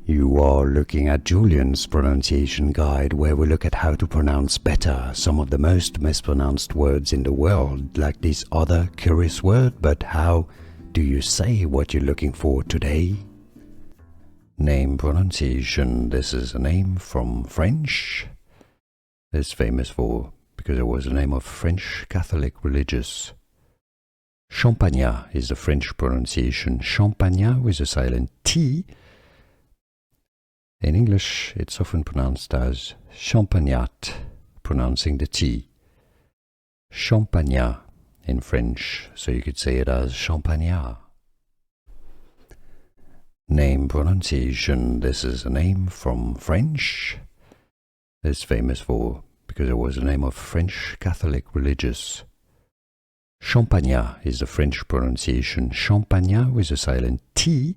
You are looking at Julian's pronunciation guide, where we look at how to pronounce better some of the most mispronounced words in the world, like this other curious word. But how do you say what you're looking for today? Name pronunciation. This is a name from French. It's famous because it was the name of French Catholic religious. Champagnat is the French pronunciation. Champagnat with a silent T. In English, it's often pronounced as Champagnat, pronouncing the T. Champagnat in French, so you could say it as Champagnat. Name pronunciation. This is a name from French. It's famous because it was the name of French Catholic religious. Champagnat is the French pronunciation. Champagnat with a silent T.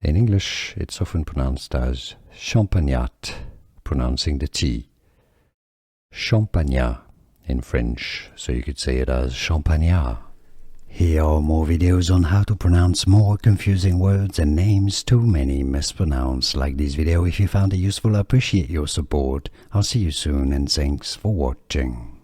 In English, it's often pronounced as Champagnat, pronouncing the T. Champagnat in French, so you could say it as Champagnat. Here are more videos on how to pronounce more confusing words and names too many mispronounced. Like this video if you found it useful. I appreciate your support. I'll see you soon and thanks for watching.